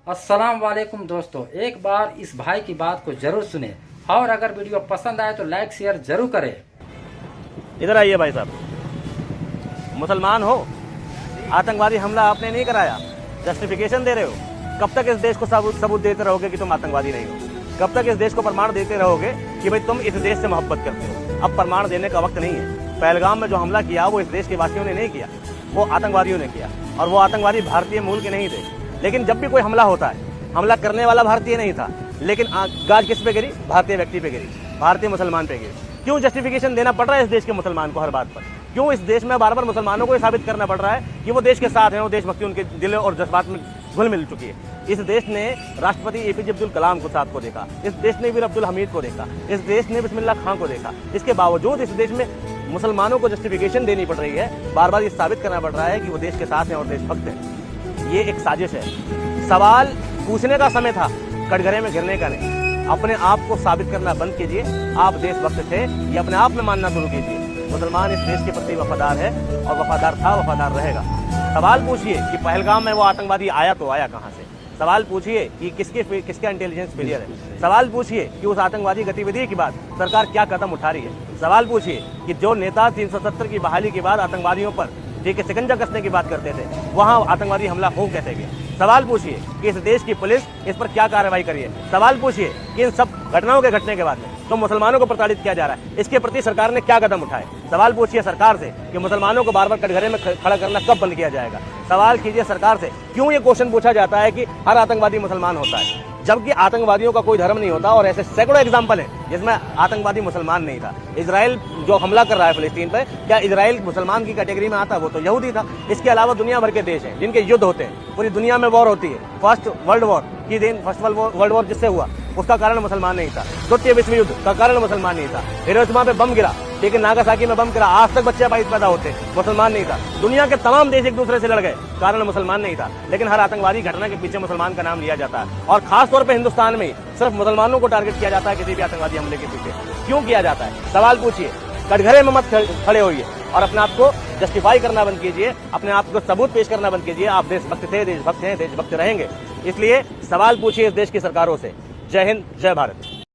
अस्सलाम वालेकुम दोस्तों, एक बार इस भाई की बात को जरूर सुने और अगर वीडियो पसंद आए तो लाइक शेयर जरूर करें। इधर आइए भाई साहब, मुसलमान हो, आतंकवादी हमला आपने नहीं कराया, जस्टिफिकेशन दे रहे हो। कब तक इस देश को सबूत देते रहोगे कि तुम आतंकवादी नहीं हो? कब तक इस देश को प्रमाण देते रहोगे कि भाई तुम इस देश से मोहब्बत करते हो? अब प्रमाण देने का वक्त नहीं है। पहलगाम में जो हमला किया वो इस देश के वासियों ने नहीं किया, वो आतंकवादियों ने किया, और वो आतंकवादी भारतीय मूल के नहीं थे। लेकिन जब भी कोई हमला होता है, हमला करने वाला भारतीय नहीं था, लेकिन गाज किस पे गिरी? भारतीय व्यक्ति पे गिरी, भारतीय मुसलमान पे गिरी। क्यों जस्टिफिकेशन देना पड़ रहा है इस देश के मुसलमान को हर बात पर? क्यों इस देश में बार बार मुसलमानों को साबित करना पड़ रहा है कि वो देश के साथ हैं, वो देशभक्ति उनके दिलों और जज्बात में घुल मिल चुकी है? इस देश ने राष्ट्रपति एपीजे अब्दुल कलाम को साथ को देखा, इस देश ने वीर अब्दुल हमीद को देखा, इस देश ने बिस्मिल्लाह खां को देखा। इसके बावजूद इस देश में मुसलमानों को जस्टिफिकेशन देनी पड़ रही है, बार बार ये साबित करना पड़ रहा है कि वो देश के साथ हैं और देशभक्त हैं। ये एक साजिश है। सवाल पूछने का समय था, कटघरे में गिरने का नहीं। अपने आप को साबित करना बंद कीजिए, आप देशभक्त थे, ये अपने आप में मानना शुरू कीजिए। मुसलमान इस देश के प्रति वफादार है और वफादार था, वफादार रहेगा। सवाल पूछिए कि पहलगाम में वो आतंकवादी आया तो आया कहाँ से? सवाल पूछिए कि किसका इंटेलिजेंस फेलियर है? सवाल पूछिए कि उस आतंकवादी गतिविधि के बाद सरकार क्या कदम उठा रही है? सवाल पूछिए कि जो नेता 370 की बहाली के बाद आतंकवादियों पर ठीक है शिकंजा कसने की बात करते थे, वहां आतंकवादी हमला हो कैसे गया? सवाल पूछिए कि इस देश की पुलिस इस पर क्या कार्रवाई करी है? सवाल पूछिए कि इन सब घटनाओं के घटने के बाद में तो मुसलमानों को प्रताड़ित किया जा रहा है, इसके प्रति सरकार ने क्या कदम उठाए? सवाल पूछिए सरकार से कि मुसलमानों को बार बार कटघरे में खड़ा करना कब बंद किया जाएगा? सवाल कीजिए सरकार से, क्यों ये क्वेश्चन पूछा जाता है कि हर आतंकवादी मुसलमान होता है, जबकि आतंकवादियों का कोई धर्म नहीं होता? और ऐसे सैकड़ों एग्जाम्पल है जिसमें आतंकवादी मुसलमान नहीं था। इजराइल जो हमला कर रहा है फिलिस्तीन पर, क्या इजराइल मुसलमान की कैटेगरी में आता? वो तो यहूदी था। इसके अलावा दुनिया भर के देश हैं जिनके युद्ध होते हैं, पूरी दुनिया में वॉर होती है। फर्स्ट वर्ल्ड वॉर जिससे हुआ उसका कारण मुसलमान नहीं था। द्वितीय विश्व युद्ध का कारण मुसलमान नहीं था। हिरोशिमा पे बम गिरा, लेकिन नागासाकी में बम गिरा, आज तक बच्चे पैदा होते, मुसलमान नहीं था। दुनिया के तमाम देश एक दूसरे से लड़ गए, कारण मुसलमान नहीं था। लेकिन हर आतंकवादी घटना के पीछे मुसलमान का नाम लिया जाता है, और खास तौर पे हिंदुस्तान में सिर्फ मुसलमानों को टारगेट किया जाता है किसी भी आतंकवादी हमले के पीछे। क्यों किया जाता है? सवाल पूछिए, कटघरे में मत खड़े होइए और अपने आप को जस्टिफाई करना बंद कीजिए, अपने आप को सबूत पेश करना बंद कीजिए। आप देशभक्त थे, देशभक्त हैं, देशभक्त रहेंगे। इसलिए सवाल पूछिए इस देश की सरकारों से। जय हिंद, जय भारत।